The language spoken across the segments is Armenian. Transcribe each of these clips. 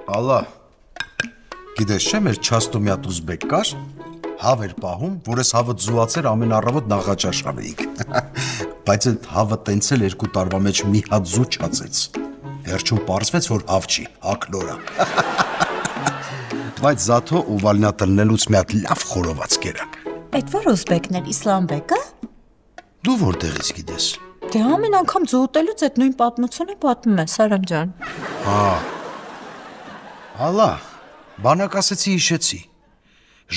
Ալա, գիտես չէ, մեր չաստոմյատ ուզբեկ կար, հավ էր պահում, որ ես հավը զուացեր ամեն առավոտ նախաճաշ անեիք։ Բայց այդ հավը տենցել 2 տարվա մեջ մի հատ զու չածեց։ Վերջում պարզվեց, որ հավ չի, ակլորա։ Բայց զաթո ուվալնա տնելուց մի հատ լավ խորոված կերակ։ Այդ որ ուզբեկն էր, իսլամբեկը։ Դու որտեղից գիտես։ Դե ամեն անգամ զուտելուց այդ նույն պատմությունը պատմում է, Սարամ ջան։ Ալա, բանակ ասեցի հիշեցի։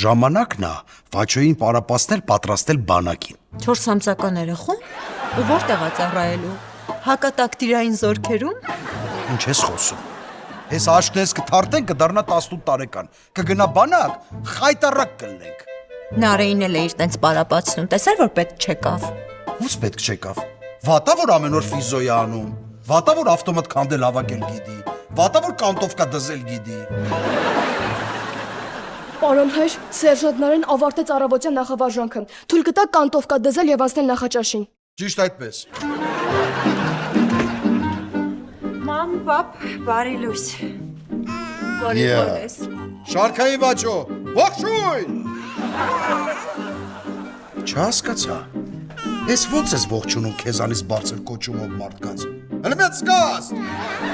Ժամանակն է Վաչոյին պարապացնել պատրաստել բանակին։ 4 ամսական երեխուն։ Ու որտեղ է ծառայելու։ Հակատակտիրային զորքերում։ Ինչ ես խոսում։ Ես աշկնես կթարթեն կդառնա 18 տարեկան։ Կգնա բանակ, խայտարակ կլնենք։ Նարեին էլ է իր տենց պարապացնում, տեսար որ պետք չեկավ։ Ո՞ց պետք չեկավ։ Վատա որ ամեն օր ֆիզոյ է անում։ Վատա որ ավտոմատ քանդել հավաքել գիտի։ Վատա որ կանտովկա դզել գիտի։ Պարոն հայր, սերժանտներն ավարտեց առավոտյան նախավարժանքը։ Թույլ կտա կանտովկա դզել եւ անցնել նախաճաշին։ Ճիշտ այդպես։ Մամ, պապ, բարի լույս։ Բարի օրես։ Շարքայի Վաչո, ողջույն։ Չհասկացա։ Ես ոնց ես ողջունում քեզանից բարձր կոչումով մարդկանց։ Հələ մի հատ սկաս։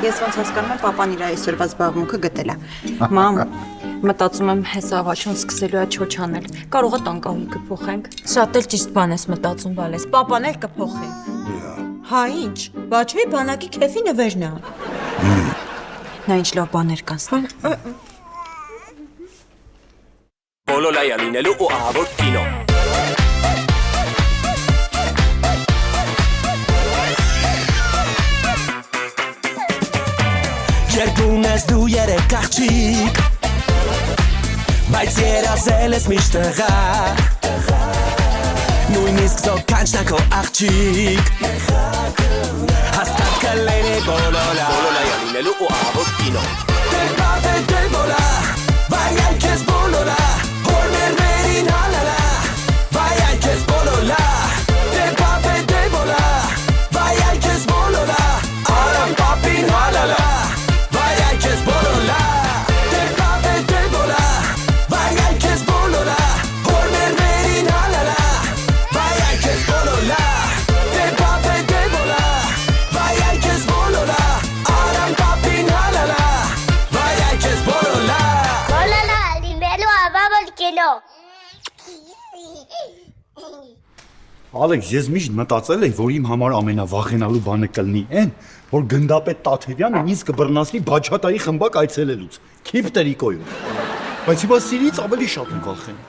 Ես ոնց հասկանում եմ papan իր այսօրվա զբաղմունքը գտել է։ Մամ, մտածում եմ հեսավաչուն սկսելու է չոչանել։ Կարող է տանկահույքը փոխենք։ Շատ էլ ճիշտ բան ես մտածում, բալես։ Պապան էլ կփոխի։ Հա ինչ, Վաչոյի բանակի քեֆի նվերն է։ Նա ինչ լավ բաներ կանցնել։ Բոլոլայա լինելու ու ահավոր կինո։ Երկուն ես դու երեք աղջիկ Բայց երազել ես միշտ տղա Նույնիսկ զոքանչն ակո աղջիկ Հաստատ կլերի բոլոլա Բոլոլայա լինելու ու ահավոր կինո։ Դեպավ է դեբոլա Վայ այ կեզ բոլոլա Հորներ վերին հալալա Վայ այ կեզ բոլոլա Դեպավ է դեբոլա Վայ այ կեզ բոլոլա Արամ պապին հալալա Ալեքս, ես միշտ մտածել եմ, որ իմ համար ամենավախենալու բանը կլինի այն, որ գնդապետ Տաթևյանը ինձ կբռնացնի Բաչատայի խմբակ այցելելուց, Քիփտերիկոյում։ Բայց հիմա սիրից ավելի շատ եմ վախենում։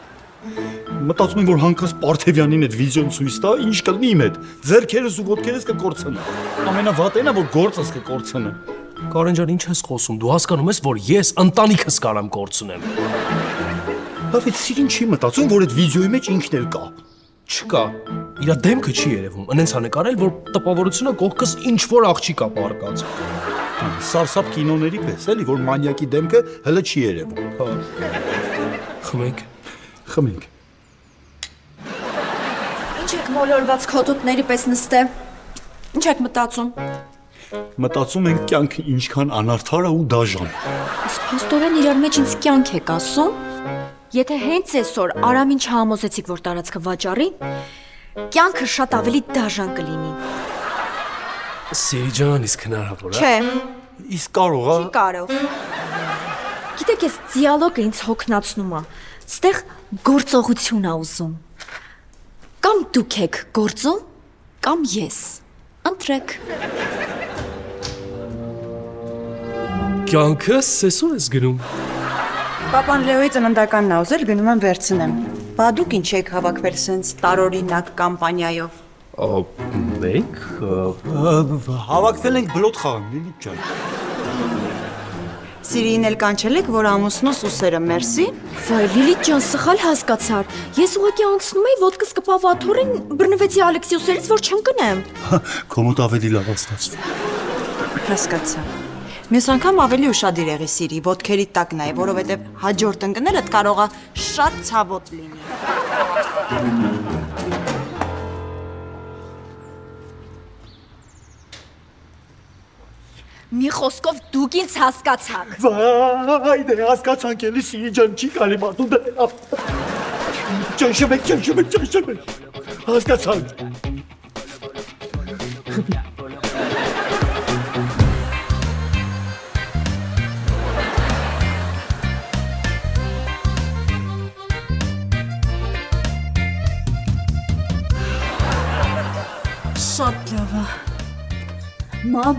Մտածում եմ, որ հանկարծ Պարթևյանին այդ վիդեոն ցույց տա, ինչ կլինի իմ հետ։ Ձեռքերս ու ոտքերս կկորցնա։ Ամենավատենը, որ գործս կկորցնա։ Կարեն ջան, ինչ ես խոսում։ Դու հասկանում ես, որ ես ընտանիքս կարամ կորցնեմ։ Բայց սիրին չի մտածում, որ այդ վիդեոյի մեջ ինքն էլ կա։ Չկա։ Իրա դեմքը չի երևում։ Ընենց ա նկարել, որ տպավորությունը կողքս ինչ որ աղջիկ ա պարկած։ Սարսափ կինոների պես, էլի, որ մանյակի դեմքը հələ չի երևում։ Հա։ Խմենք։ Խմենք։ Ինչ եք մոլորված քոտուտների պես նստե։ Ինչ եք մտածում։ Մտածում ենք կյանքը ինչքան անարդար է ու դաժան։ Իսկ փաստորեն իրար մեջ ինձ կյանք եք ասում։ Եթե հենց այսօր Արամին չհամոզեցիք, որ տարածքը վաճառի, կյանքը շատ ավելի դաժան կլինի։ Սիրի ջան, իսկ հնարավոր է։ Չէ, Իսկ կարող է։ չի կարող։ Գիտեք, այս դիալոգը ինձ հոգնածնում է։ Ստեղ գործողություն ա ուզում։ Կամ դուք եք գործում, կամ ես։ Ընտրեք։ Կյանքս այսօր ես գնում։ Papan Լեոյի ծննդականն ա ուզել գնում եմ վերցնեմ։ Բա դուք ինչ եք հավաքվել սենց տարօրինակ կամպանիայով։ Մենք Հավաքվել ենք բլոտ խաղան, Լիլիթ ջան։ Սիրիին էլ կանչել եք, որ ամուսնուս ուսերը մերսի։ Վայ, Լիլիթ ջան, սխալ հասկացար։ Ես ուղղակի անցնում էի ոտքս կպավ աթոռին, բռնվեցի Ալեքսի ուսերից, որ չընկնեմ։ Կոմոդ ավելի լավ ստացվում։ Հասկացա։ Մյուս անգամ ավելի ուշադիր եղի Սիրի, ոտքերի տակ նայ, որովհետև հաջորդ ընկնելդ կարող է շատ ցավոտ լինի։ Մի խոսքով դուք ինձ հասկացաք։ Վայ, դե հասկացանք էլի սիրի ջան, չի կարելի մարդու դե։ Ճնշում եք։ Հասկացանք։ Շատ լավ է։ Մամ,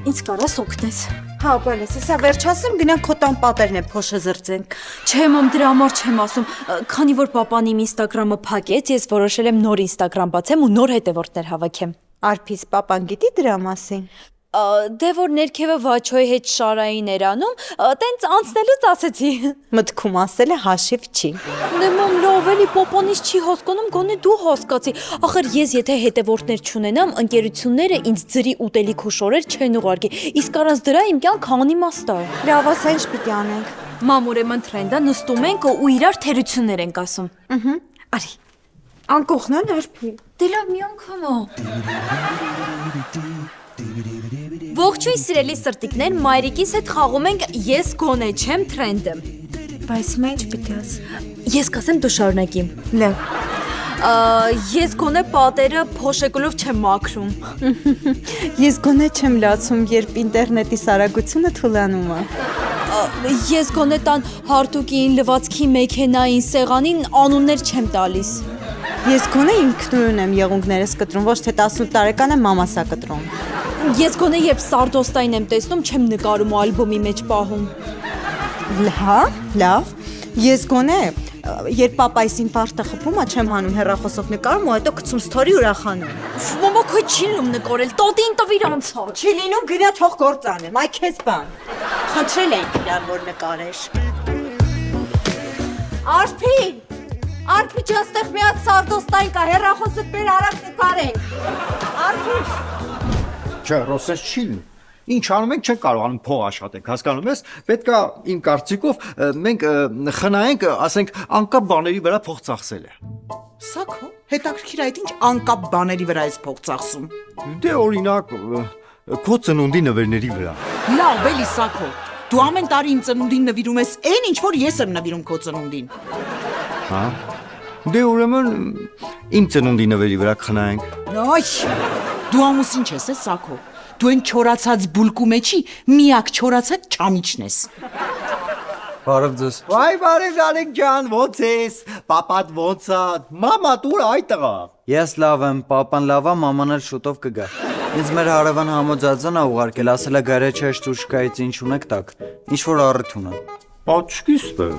ինձ կարաս օգնես։ Հա, բալես, հեսա վերջացեմ, գնանք քո տան պատերն է փոշը զրծենք։ Չէ, մամ, դրա համար չեմ ասում։ Քանի որ papan իմ Instagram-ը փակեց, ես որոշել եմ նոր Instagram բացեմ ու նոր հետևորդներ հավաքեմ։ Արփիս papan գիտի դրա մասին։ Դե որ ներքևը Վաչոյի հետ Շարային էր անում, տենց անցնելուց ասեցի։ Մտքում ասել է հաշիվ չի։ Դե մամ, լավ էլի papanից չի հասկանում, գոնե դու հասկացի։ Ախր ես եթե հետևորդներ չունենամ, ընկերությունները ինձ ձրի ուտելիք ու շորեր չեն ուղարկի։ Իսկ առանց դրա իմ կյանքը անիմաստ է։ Լավ, ասա ինչ պիտի անենք։ Մամ, ուրեմն թրենդա նստում ենք ու իրար թերություններ ենք ասում։ Արի։ Անկողն են արփի։ Դե լավ մի անգամ է։ Ողջույն սիրելի սրտիկներ, մայրիկիս հետ խաղում ենք ես գոնե չեմ թրենդը։ Բայց հիմա ինչ պիտի ասի։ Ես կասեմ դու շարունակի։ Լավ։ Ես գոնե պատերը փոշեկոլով չեմ մաքրում։ Ես գոնե չեմ լացում, երբ ինտերնետի սարագությունը թուլանում է։ Ես գոնե տան հարտուկին, լվացքի մեքենային, սեղանին անուններ չեմ տալիս։ Ես գոնե ինքնուրույն եմ եղունգներս կտրում, ոչ թե 18 տարեկան եմ մամասա կտրում։ Ես գոնե երբ սարդոստային եմ տեսնում, չեմ նկարում ու ալբոմի մեջ պահում։ Հա, լավ։ Ես գոնե երբ պապայիս ինֆարկտը խփում է, չեմ հանում հեռախոսով նկարում ու հետո գցում սթորի ուրախանում։ Մամա քո չի լինում նկարել, տոտին տվիր անցած։ Չի լինում գնա թող գործ անեմ, այ քեզ բան։ Խնդրել էին իրան որ նկարեր։ Արփի ջան, ստեղ մի հատ սարդոստային կա, հեռախոսդ բեր արագ նկարենք։ Արփի Չէ, ռոսես չի լինում։ Ինչ անում ենք, չենք կարողանում փող աշխատենք, հասկանում ես։ Պետքա իմ կարծիքով մենք խնայենք, ասենք, անկապ բաների վրա փող ծախսել է։ Սակո, հետաքրքիր այդ ինչ անկապ բաների վրա ես փող ծախսում։ Դե օրինակ քո ծնունդի նվերների վրա։ Լավ, էլի Սակո։ Դու ամեն տարի իմ ծնունդին նվիրում ես այն ինչ որ ես եմ նվիրում քո ծնունդին։ Հա։ Դե ուրեմն իմ ծնունդի նվերի վրա խնայենք։ Այ, դու ամուսին չես, Սակո։ Դու այն չորացած բուլկու մեջի միակ չորացած չամիչն ես։ Բարև ձեզ։ Վայ, բարև Ժանիկ ջան, ո՞նց ես։ Պապատ ո՞նց է։ Մամա դու այ տղա։ Ես լավ եմ, papan լավ է, maman էլ շուտով կգա։ Ինձ մեր հարևան համոձածն է ուղարկել, ասել է գարեջա շտուշկայից ինչ ունեք տակ։ Ինչ որ առիթ ունեմ։ Աչքիս է։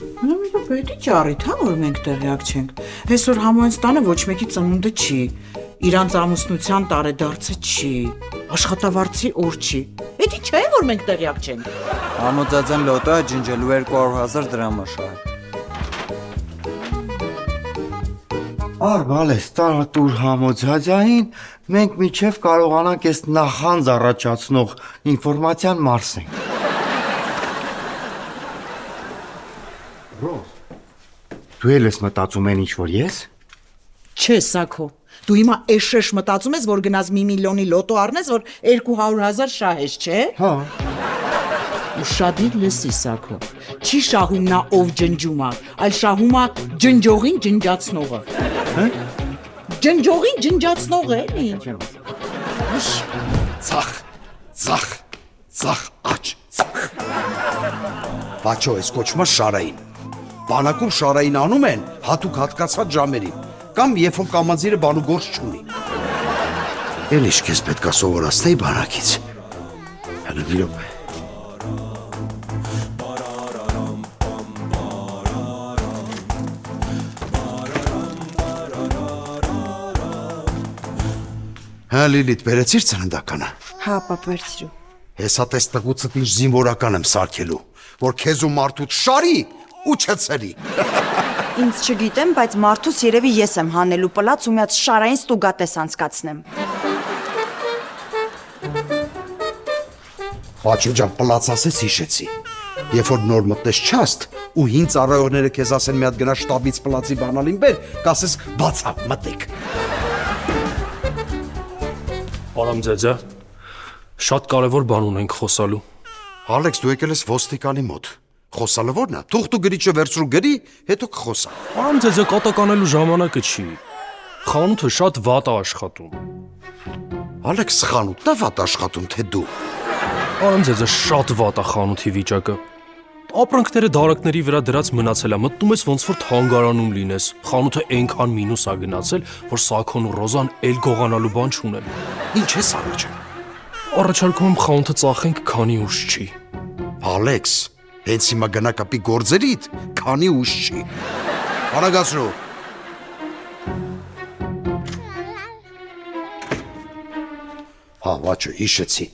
Նույնիսկ պետք է առիթ հա որ մենք տեղյակ չենք։ Այսօր համոյնստանը ոչ մեկի ծնունդը չի։ Իրանց ամուսնության տարեդարձը չի։ Աշխատավարձի օր չի։ Էդի չէ որ մենք տեղյակ չենք։ Համոձածն լոտո է ջնջելու 200,000 դրամ է շահ։ Արբալես տարատուր համոձածային մենք միջև կարողանանք այս նախանձ առաջացնող ինֆորմացիան մարսենք։ Ռոզ, դու էլ ես մտածում են ինչ որ ես։ Չէ, Սակո։ Դու հիմա էշեշ մտածում ես, որ գնաս 1 միլիոնի լոտո առնես, որ 200,000 շահես, չէ։ Հա։ Ուշադիր լսի, Սակո։ Չի շահում նա ով ջնջում է, այլ շահում է ջնջողին ջնջացնողը։ Հա։ Ջնջողին ջնջացնողը էլի։ Ծախ, աչ, ծախ։ Բաչո, ես կոչվում է Շարային։ Բանակում Շարային անում են հատուկ հատկացված ժամերին, կամ երբ որ կամազիրը բանու գործ չունի։ Էլ ինչ քեզ պետքա սովորացնեի բանակից։ Հələ մի րոպե։ Հա Լիլիթ, բերեցիր ծննդականը։ Հա, պապ վերցրու։ Հեսա տես տղուցդ ինչ զինվորական եմ սարքելու, որ քեզ ու մարդուց շարի ու չցրի։ Ինձ չգիտեմ, բայց մարդուս երևի ես եմ հանելու պլաց ու մի հատ շարային ստուգատես անցկացնեմ։ Բաչո ջան, պլաց ասես հիշեցի։ Երբ որ նոր մտնես չաստ ու հին ծառայողները քեզ ասեն մի հատ գնա շտաբից պլացի բանալին բեր, կասես բացա, մտեք։ Արամ ձեձա։ Շատ կարևոր բան ունենք խոսալու։ Ալեքս, դու եկել ես ոստիկանի մոտ։ Խոսալը ո՞րն է։ Թուղթ ու գրիչը վերցրու գրի, հետո կխոսա։ Արամ ձեզ կատականելու ժամանակը չի։ Խանութը շատ վատ է աշխատում։ Ալեքս, խանութն է վատ աշխատում, թե դու։ Արամ ձեզ շատ վատ է խանութի վիճակը։ Ապրանքները դարակների վրա դրած մնացել է, մտնում ես ոնց որ թանգարանում լինես։ Խանութը այնքան մինուս է գնացել, որ Սաքոն ու Ռոզան էլ գողանալու բան չունեն։ Ինչ ես առաջը։ Առաջարկում եմ խանութը ծախենք, քանի ուշ չի։ Ալեքս, հենց հիմա գնա կապի գործերիդ, քանի ուշ չի։ Արագացրու։ Հա, վաճը հիշեցի։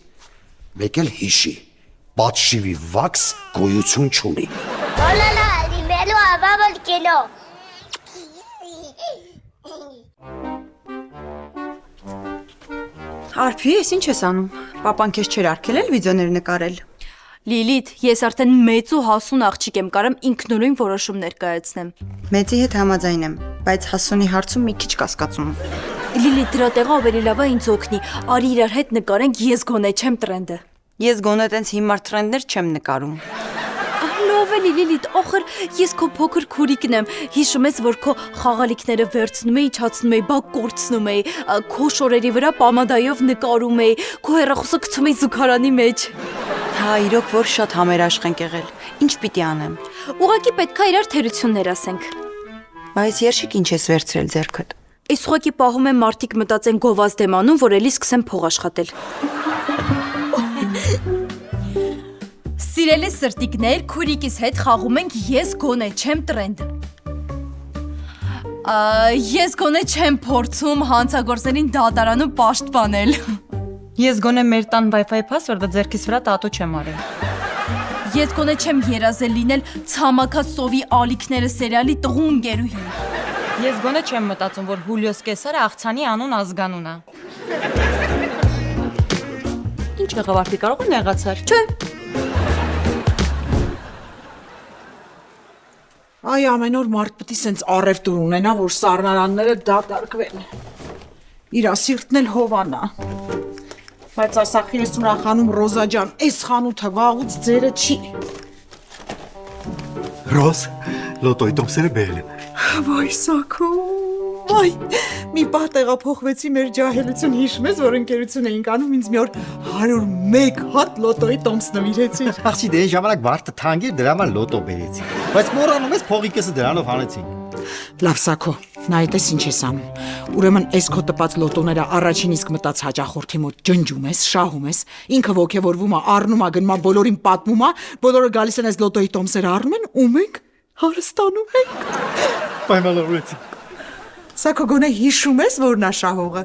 Մեկ էլ հիշի։ Պատշիվի վաքս գոյություն չունի։ Hola, dímelo, vamos que no. Արփի, ես ինչ ես անում։ Պապան քեզ չէր արգելել վիդեոներ նկարել։ Լիլիթ, ես արդեն մեծ ու հասուն աղջիկ եմ, կարամ ինքնուրույն որոշումներ կայացնեմ։ Մեծի հետ համաձայն եմ, բայց հասունի հարցում մի քիչ կասկածում եմ։ Լիլիթ, դրա տեղը ավելի լավ է ինձ օգնի։ Արի իրար հետ նկարենք, ես գոնե չեմ տրենդը։ Ես գոնե տենց հիմար տրենդներ չեմ նկարում։ Լավ է Լիլիթ, ախր ես քո փոքր քուրիկն եմ։ Հիշում ես, որ քո խաղալիքները վերցնում էի, իջացնում էի, բա կորցնում էի, քո շորերի վրա պամադայով նկարում էի, քո հեռախոսը գցում էի զուգարանի մեջ։ Հա, իրոք որ շատ համերաշխ ենք եղել։ Ինչ պիտի անեմ։ Ուղղակի պետքա իրար թերություններ ասենք։ Բայց երշիկ ինչ ես վերցրել ձեռքդ։ Այս ուղղակի պահում եմ մարդիկ մտածեն գովազդ եմ անում, որ էլի սկսեմ փող աշխատել։ Սիրելի սրտիկներ, քուրիկիս հետ խաղում ենք ես գոնե չեմ տրենդ։ Ես գոնե չեմ փորձում հանցագործներին դատարանում պաշտպանել։ Ես գոնե մեր տան Wi-Fi password-ը ձեռքիս վրա տատու չեմ արել։ Ես գոնե չեմ երազել լինել ցամաքած սովի ալիքները սերիալի տղու ընկերուհին։ Ես գոնե չեմ մտածում, որ Հուլիոս Կեսարը աղցանի անուն ազգանուն է։ Ինչ եղավ արդի կարող է նեղացար։ Չէ։ Այ ամեն օր մարդ պետք է սենց առևտուր ունենա, որ սառնարանները դատարկվեն։ Իր սիրտն էլ հովանա։ Բայց ասախի ես ուրախանում Ռոզա ջան, այս խանութը վաղուց ձերը չի։ Ռոզ, լոտոյի տոմսերը բերել եմ։ Վայ Սաքո, այ մի պահ տեղափոխվեցի մեր ջահելություն, հիշում ես, որ ընկերություն էինք անում, ինձ մի օր 101 հատ լոտոյի տոմս նվիրեցիր։ Աղջի դե ժամանակ վարտը թանկ էր, դրա համար լոտո բերեցի։ Բայց մոռանում ես փողի կեսը դրանով հանեցինք։ Լավ Սաքո, նայես ինչ ես անում։ Ուրեմն այս քո տպած լոտոները առաջին իսկ մտած հաճախորդի մոտ ջնջում ես, շահում ես, ինքը ոգևորվում է, առնում է, գնում է, բոլորին պատմում է, բոլորը գալիս են այս լոտոյի տոմսերը առնում են ու մենք հարստանում ենք։ Պայմանավորեցի։ Սաքո գոնե հիշում ես, որ նա շահողը։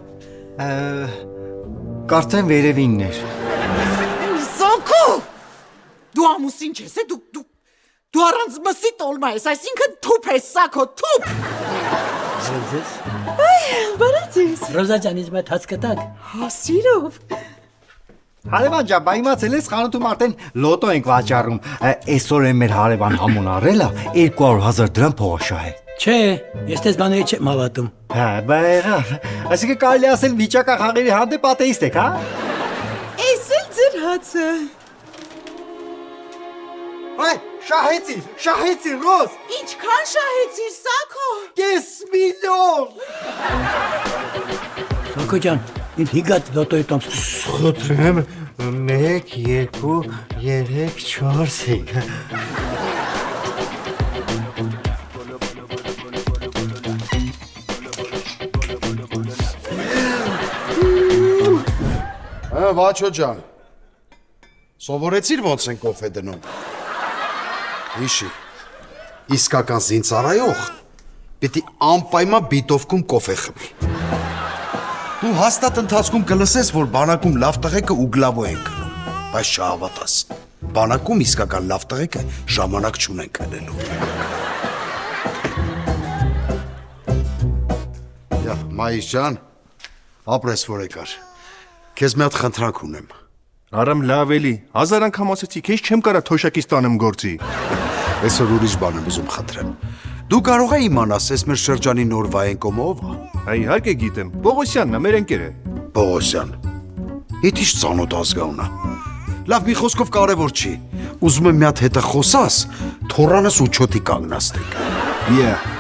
Կարծեմ վերևինն էր։ Սաքո! Դու ամուսին չես, դու առանց մսի տոլմա ես, այսինքն թուփ ես, Սաքո, թուփ։ Բարացես։ Ռոզա ջան, ինձ մոտ հաց կտակ։ Հա, սիրով։ Հարևան ջան, բա իմացել ես խանութում արդեն լոտո ենք վաճառում։ Այսօր են մեր հարևան համոն առել է 200,000 դրամ փողաշահ է։ Չէ, ես դες բաների չեմ հավատում։ Հա, բայ, այսինքն կարելի ասել վիճակախաղերի հանդեպ աթեիստ եք, հա։ Էս էլ ձեր հացը։ Այ, շահեցի, Ռոզ։ Ինչքան շահեցիր, Սաքո։ 5,000,000։ Սոկո ջան, ինձ հիգատ լոտոյի տոմս։ Խնդրեմ 1, 2, 3, 4 Վաչո ջան, սովորեցիր ոնց են կոֆե դնում։ Հիշի, իսկական զինծառայող պիտի անպայման բիտովքում կոֆե խմի։ Դու հաստատ ընթացքում կլսես, որ բանակում լավ տղեկը ուգլավո են գնում, բայց չհավատաս։ Բանակում իսկական լավ տղեկը ժամանակ չունեն քնելու։ Մայիս ջան, ապրես որ եկար։ Քեզ մի հատ խնդրանք ունեմ։ Արամ լավ էլի, 1000 անգամ ասացի, քեզ չեմ կարա թոշակից տանեմ գործի։ Այսօր ուրիշ բան եմ ուզում խնդրեմ։ Դու կարող ես իմանաս, այս մեր շրջանի նոր վայենկոմը ով է։ Այ իհարկե գիտեմ, Պողոսյանն է, մեր ընկերը։ Պողոսյան։ Էդ ինչ ծանոթ ազգանուն է։ Լավ, մի խոսքով կարևոր չի։ Ուզում եմ մի հատ հետը խոսաս, թորանս ու չոթի կանգնացնենք։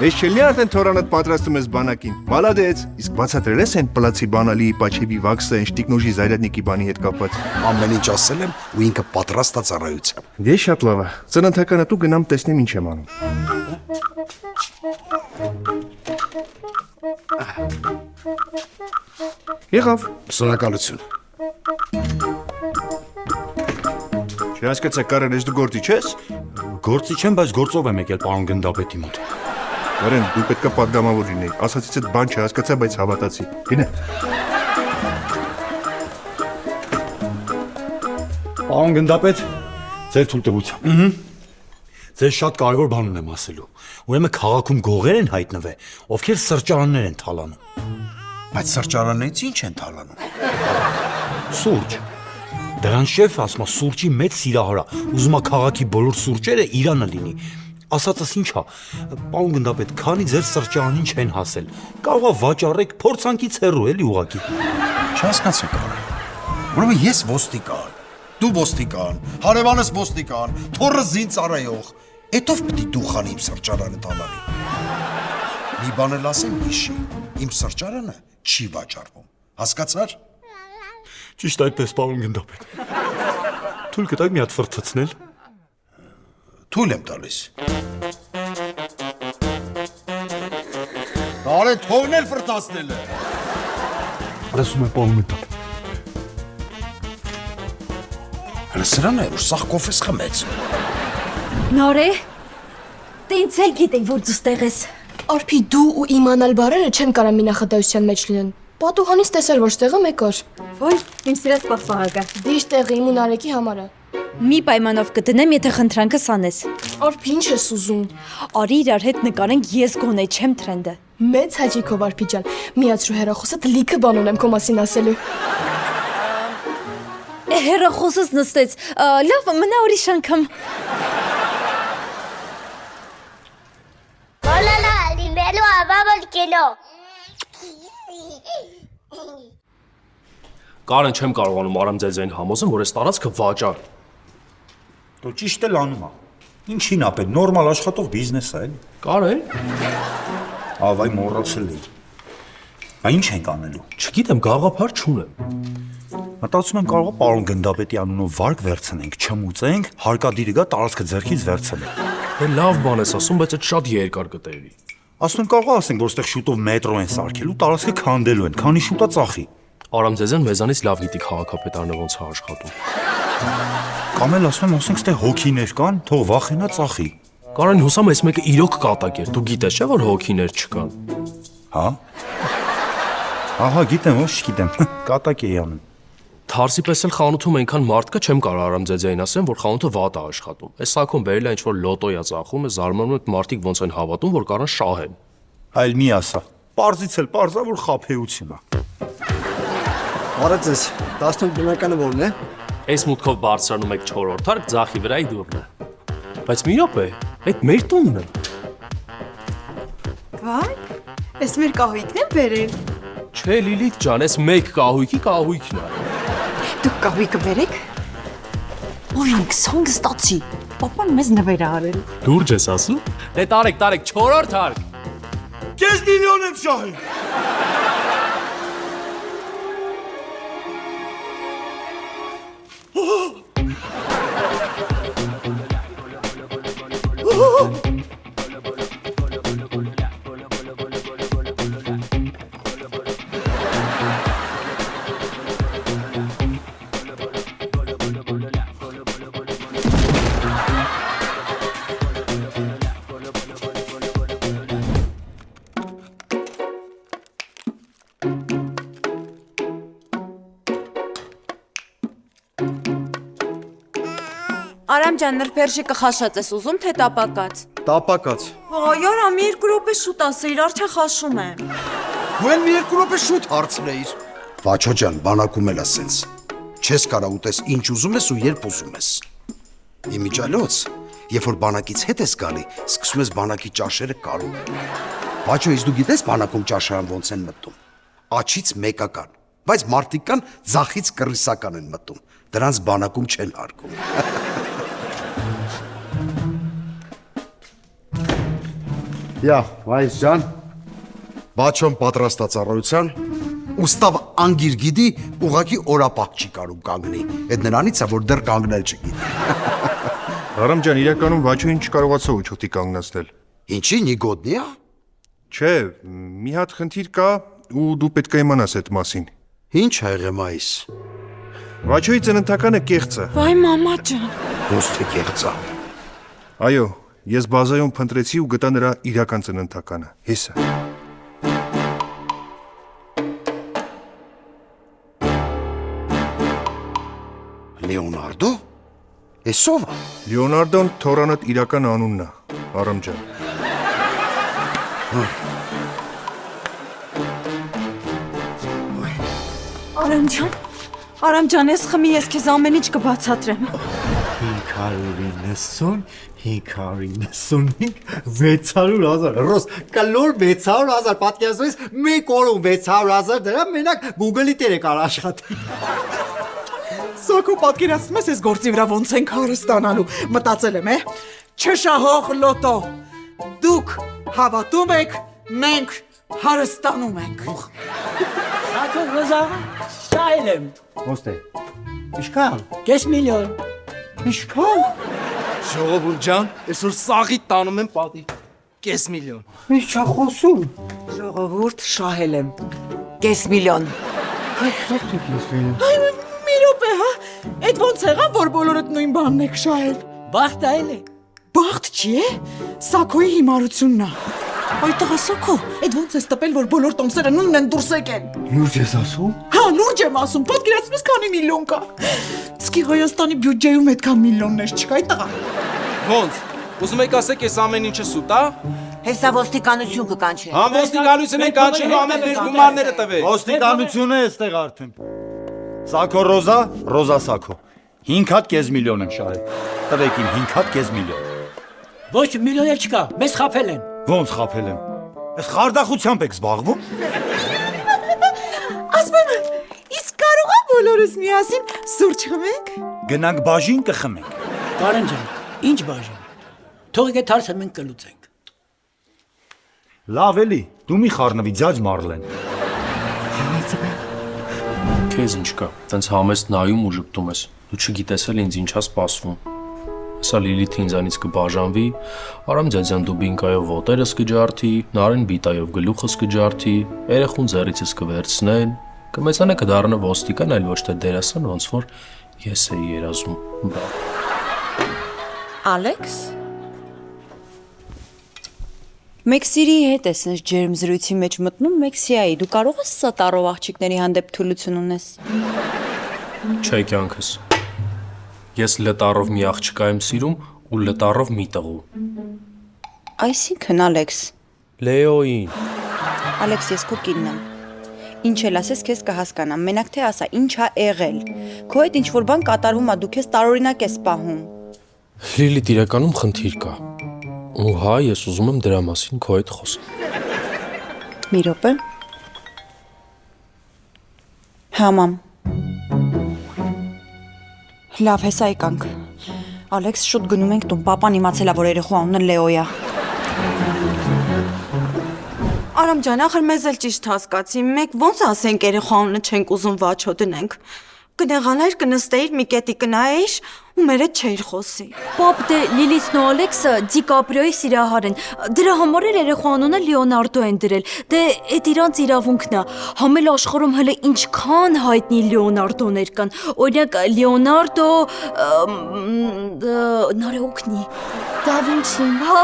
Ես չելի արդեն թորանդ պատրաստում ես բանակին։ Մալադեց։ Իսկ բացատրել ես այն պլացի բանալի պաչեբի վաքսը, այն շտիկնոժի զայրատնիկի բանի հետ կապված։ Ամեն ինչ ասել եմ ու ինքը պատրաստ է ծառայության։ Դե շատ լավ է։ Ծննդականը դու գնամ տեսնեմ ինչ եմ անում։ Եղավ։ Շնորհակալություն։ Չհասկացա, Կարեն, ես դու գործի չես։ Գործի չեմ, բայց գործով եմ եկել պարոն գնդապետի մոտ։ Կարեն, դու պետք է պատգամավոր լինեիր։ Ասացից այդ բան չհասկացա, բայց հավատացի։ Գնա։ Պարոն գնդապետ, ձեր թույլտվությամբ։ Ձեզ շատ կարևոր բան ունեմ ասելու։ Ուրեմն քաղաքում գողեր են հայտնվել, ովքեր սրճարաններ են թալանում։ Բայց սրճարաններից ինչ են թալանում։ Սուրճ։ Դրան շեֆը ասում է սուրճի մեծ սիրահար է, ուզում է քաղաքի բոլոր սուրճերը իրանը լինի։ Ասածս ինչ է, պարոն գնդապետ, քանի ձեր սրճարանին չեն հասել, կարող է վաճառեք փորձանքից հեռու էլի ուղակի։ Չհասկացա Կարեն։ Ուրեմն ես ոստիկան, դու ոստիկան, հարևանս ոստիկան, թոռը զինծառայող։ Էդով պիտի դու խան իմ սրճարանը տալանի։ Մի բան էլ ասեմ հիշի, իմ սրճարանը չի վաճառվում։ Հասկացար։ Ճիշտ այդպես, պարոն գնդապետ։ Թույլ կտակ մի հատ ֆրթացնել։ Թույլ եմ տալիս։ Արե թողնել ֆրթացնելը։ Ասում եմ, պարոն գնդապետ։ Հələ սրան է, որ սաղ կոֆես խմեց։ Նորե, դե ինձ էլ գիտենք, որ դու ստեղ ես։ Արփի դու ու իմանալ բարերը չեն կարող մի նախադասության մեջ լինեն։ Պատուհանից տեսար, որ ստեղը մեկ օր։ Ոյ, իմ սիրած պախպաղակը։ Դիշ տեղը իմ ու Նարեկի համարը։ Մի պայմանով կդնեմ, եթե խնդրանքս անես։ Արփի ինչ ես ուզում։ Արի իրար հետ նկարենք, ես գոնե չեմ թրենդը։ Մեծ հաճիկով Արփի ջան։ Միացրու հեռախոսդ լիքը բան ունեմ քո մասին ասելու։ Հեռախոսս նստեց։ Լավ, մնա ուրիշ անգամ։ Բոլոլա, լինելու ավավոլ կինո։ Կարեն չեմ կարողանում Արամ ձեզային համոզեմ, որ այս տարածքը վաճառ։ Դու ճիշտ էլ անում ես։ Ինչին ապետ, նորմալ աշխատող բիզնես է, էլի։ Կարեն։ Ավայ մոռացել եմ։ Բա ինչ ենք անելու։ Չգիտեմ, գաղափար չունեմ։ Մտածում եմ կարող է պարոն գնդապետի անունով վարկ վերցնենք, չմուծենք, հարկադիրը գա տարածքը ձեռքից վերցնենք։ Դե լավ բան ես ասում, բայց այդ շատ երկար կտևի։ Ասում եմ կարող է ասենք, որ ստեղ շուտով մետրո են սարքելու, տարածքը քանդելու են, քանի շուտա ծախի։ Արամ ձեզան մեզանից լավ գիտի քաղաքապետարանը ոնց է աշխատում։ Կամ էլ ասում եմ, ասենք ստեղ հոգիներ կան, թող վախենա ծախի։ Կարեն հուսամ այս մեկը իրոք կատակ էր։ Դու գիտես չէ՞ որ հոգիներ չկան։ Հա։ Ահա գիտեմ, ոչ չգիտեմ։ Կատակ էի անում։ Թարսի պես էլ խանութում այնքան մարդ կա, չեմ կարող Արամ ձեզային ասեմ, որ խանութը վատ է աշխատում։ Այս սակոն բերել է ինչ-որ լոտոյա ծախում է, զարմանում եմ մարդիկ ոնց են հավատում, որ կարան շահեն։ Այլ մի ասա։ Պարզից էլ պարզա, որ խափեություն է։ Արա ձեզ, 15 բնականը որն է։ Այս մուտքով բարձրանում եք 4-րդ հարկ, ձախի վրայի դուռն է։ Բայց մի րոպե, այդ մեր տունն է։ Վայ, ես մեր կահույքն եմ բերել։ Չէ, Լիլիթ ջան, այս մեկ կահույքի կահույքն է։ Դուք կահույքը բերեք։ Օրինք, սոնգ ստացի։ Պապան մեզ նվեր է արել։ Լուրջ ես ասում։ Դե տարեք, 4-րդ հարկ։ Կես միլիոն եմ շահել։ Արամ ջան, նրբերժի կխաշած ես ուզում, թե տապակած։ Տապակած։ Այ Արամ, 2 րոպե շուտ ասա, իրար չէ խաշում եմ։ Դու էլ մի 2 րոպե շուտ հարցնեիր։ Վաչո ջան, բանակում էլ ասենց։ Չես կարող ուտես ինչ ուզում ես ու երբ ուզում ես։ Իմիջալոց, երբ որ բանակից հետ ես գալի, սկսում ես բանակի ճաշերը կարում։ Վաչո, իսկ դու գիտես բանակում ճաշարան ոնց են մտնում։ Աչից մեկական։ Բայց մարդիկ կան ձախից կռիսական են մտում։ Դրանց բանակում չեն հարգում։ Յա, վայս ջան։ Բաչոն պատրաստա ծառայության, ուստավ անգիր գիտի, ուղակի օրապահ չի կարում կանգնի։ Այդ նրանից է, որ դեռ կանգնել չգիտի։ Արամ ջան, իրականում Վաչոին չկարողացա ուչոտի կանգնացնել։ Ինչի նիգոդնի է։ Չէ, մի հատ խնդիր կա ու դու պետք է իմանաս այդ մասին։ Ինչ ա եղել մայիս։ Վաչոյի ծննդականը կեղծ է։ Վայ մամա ջան։ Ոնց թե կեղծ է։ Այո, ես բազայում փնտրեցի ու գտա նրա իրական ծննդականը։ Հեսա։ Լեոնարդո։ Էսով է։ Լեոնարդոն թորանդ իրական անունն է, Արամ ջան։ Արամ ջան, ես խմի, ես քեզ ամեն ինչ կբացատրեմ։ 595 600,000 ռոս կլոր 600,000 պատկերացրես մեկ օրում 600,000 դրամ մենակ Google-ի տերը կար աշխատի։ Սոքո պատկերացնում ես այս գործի վրա ոնց ենք հարստանալու։ Մտածել եմ, չշահող լոտո։ Դուք հավատում եք, մենք հարստանում ենք։ Սակո Ռոզա, շահել եմ։ Ոնց է։ Ինչքան։ Կես միլիոն։ Ինչքան։ Ժողովուրդ ջան, այսօր սաղի տանում եմ պատի։ Կես միլիոն։ Ինչ չա խոսում։ Ժողովուրդ շահել եմ։ Կես միլիոն։ Մի րոպե, հա։ Այդ ոնց եղավ, որ բոլորդ նույն բանն եք շահել։ Բախտ այլ է։ Բախտ չի է։ Սակոյի հիմարությունն է։ Այ տղա Սակո, այդ ոնց ես տպել, որ բոլոր տոմսերը նույնն են դուրս եկեն։ Լուրջ ես ասում։ Հա, լուրջ եմ ասում, պատկերացնում ես քանի միլիոն կա։ Իսկի Հայաստանի բյուջեում այդքան միլիոններ չկա, այ տղա։ Ոնց։ Ուզում եք ասեք, այս ամեն ինչը սուտ է։ Հեսա ոստիկանություն կկանչի։ Համ ոստիկանություն են կանչելու ամեն մեր գումարները տվել։ Ոստիկանությունը է այստեղ արդեն։ Սակո Ռոզա, Ռոզա Սակո։ 5 հատ կես միլիոն եմ շահել։ Տվեք իմ 5 հատ կես միլիոն։ Ոչ միլիոներ չկա, մեզ խაფել են։ Ոնց խაფել եմ։ Այս խարդախությամբ եք զբաղվում։ Ասում եմ, իսկ կարող է բոլորս միասին սուրճ խմենք։ Գնանք բաժին կխմենք։ Կարեն ջան, ինչ բաժին։ Թողեք այդ հարցը մենք կլուծենք։ Լավ էլի, դու մի խառնվի ջաջ Մարլեն։ Քեզ ինչ կա։ Տենց համեստ նայում ու ժպտում ես։ Դու չգիտես էլ ինձ ինչա սպասվում։ Սա Լիլիթը ինձանից կբաժանվի, Արամ ձյաձյան դուբինկայով ոտերս կջարդի, Նարեն բիտայով գլուխս կջարդի, երեխուն ձեռիցս կվերցնեն, կմեծանա կդառնա ոստիկան, այլ ոչ թե դերասան, ոնց որ ես էի երազում։ Ալեքս։ Մեկ Սիրիի հետ ես նշ ջերմ զրույցի մեջ մտնում, մեկ Սիայի, դու կարող ես սա տարով աղջիկների հանդեպ թուլություն ունես։ Չէ կյանքս։ Ես լտարով մի աղջկա եմ սիրում ու լտարով մի տղու։ Այսինքն Ալեքս։ Լեոին։ Ալեքս, ես քո կինն եմ։ Ինչ էլ ասես, քեզ կհասկանամ, մենակ թե ասա, ինչ ա եղել։ Քո հետ ինչ որ բան կատարվում ա, դու քեզ տարօրինակ ես պահում։ Լիլիթ, իրականում խնդիր կա։ Ու հա, ես ուզում եմ դրա մասին քո հետ խոսեմ։ Մի րոպե։ Հա, մամ։ Լավ, հեսա եկանք։ Ալեքս, շուտ գնում ենք տուն, պապան իմացել ա, որ երեխու անունը Լեոյ ա։ Արամ ջան, ախր մեզ էլ ճիշտ հասկացի, մեկ ոնց ասենք երեխու անունը չենք ուզում Վաչո դնենք։ Կնեղանայր, կնստեիր, մի կետի կնայեիր ու մեր հետ չէիր խոսի։ Պապ, դե Լիլիթն ու Ալեքսը Դիկապրիոյի սիրահար են։ Դրա համար էլ երեխու անունը Լեոնարդո են դրել։ Դե այդ իրանց իրավունքն է։ Համել աշխարհում հələ ինչքան հայտնի Լեոնարդոներ կան։ Օրինակ Լեոնարդո Նարեոկնի։ Դա Վինչին։ Հա,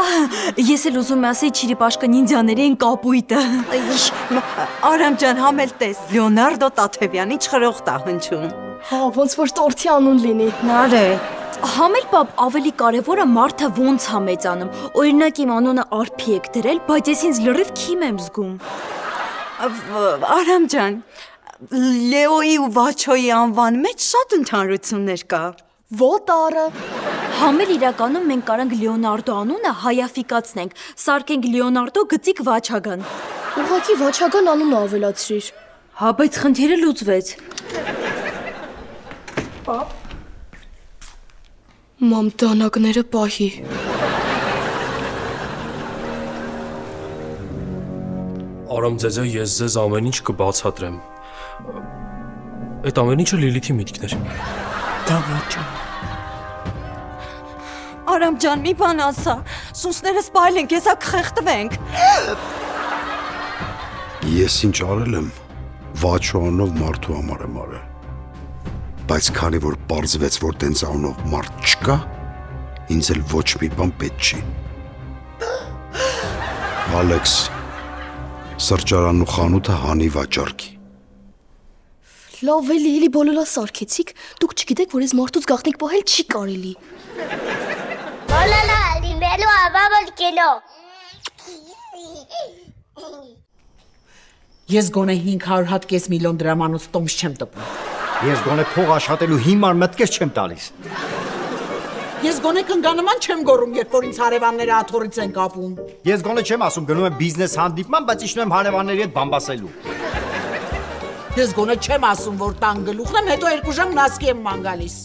ես էլ ուզում եմ ասեի Չիրիպաշկա նինդզաների են կապույտը։ Արամ ջան, համել տես, Լեոնարդո Տաթևյանի չխրոխտ ա հնչում։ Հա, ոնց որ տորթի անուն լինի։ Նարե։ Համել պապ, ավելի կարևորը մարդը ոնց է մեծանում։ Օրինակ իմ անունը Արփի եք դրել, բայց ես ինձ լրիվ քիմ եմ զգում։ Արամ ջան, Լեոյի ու Վաչոյի անվան մեջ շատ ընդհանրություններ կա։ Ոտարը։ Համել իրականում մենք կարանք Լեոնարդո անունը հայաֆիկացնենք, սարքենք Լեոնարդո գծիկ Վաչագան։ Ուղղակի Վաչագան անունը ավելացրիր։ Հա, բայց խնդիրը լուծվեց։ Մամ դանակները պահի։ Արամ ձեզը ես ձեզ ամեն ինչ կբացատրեմ։ Այդ ամեն ինչը Լիլիթի միտքն էր։ Դա ոչ։ Արամ ջան, մի բան ասա։ Սունսները սպայել ենք, եսա կխեղտվենք։ Ես ինչ արել եմ, Վաչո անով մարդու համար եմ արել։ Բայց քանի որ պարզվեց, որ տենց անով մարդ չկա, ինձ էլ ոչ մի բան պետք չի։ Ալեքս, սրճարանն ու խանութը հանի վաճառքի։ Լավ էլի, էլի բոլորը սարքեցիք, դուք չգիտեք, որ ես մարդուց գաղտնիք պահել չի կարելի։ Բոլոլա, լինելու ավամոլ կինո։ Ես գոնե 500 հատ կես միլիոն դրամանոց տոմս չեմ տպում։ Ես գոնե փող աշխատելու հիմար մտքեր չեմ տալիս։ Ես գոնե կնգանման չեմ գոռում, երբ որ ինձ հարևանները աթոռից են կապում։ Ես գոնե չեմ ասում գնում եմ բիզնես հանդիպման, բայց իջնում եմ հարևանների հետ բամբասելու։ Ես գոնե չեմ ասում, որ տան գլուխն եմ, հետո 2 ժամ նասկի եմ ման գալիս։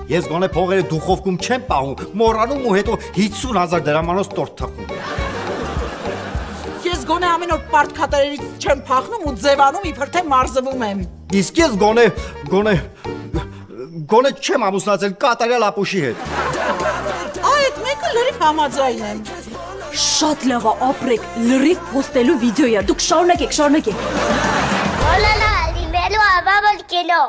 Ես գոնե փողերը դուխովկում չեմ պահում, մոռանում ու հետո 50,000 դրամանոց տորտ թխում։ Ես գոնե ամեն օր պարտքատարերից չեմ փախնում ու ձևանում իբր թե մարզվում եմ։ Իսկ ես գոնե չեմ ամուսնացել կատարյալ ապուշի հետ։ Այդ մեկը լրիվ համաձայն եմ։ Շատ լավ է, ապրեք, լրիվ փոստելու վիդեոյա։ Դուք շարունակեք։ Բոլոլա, լինելու ավամոլ կինո։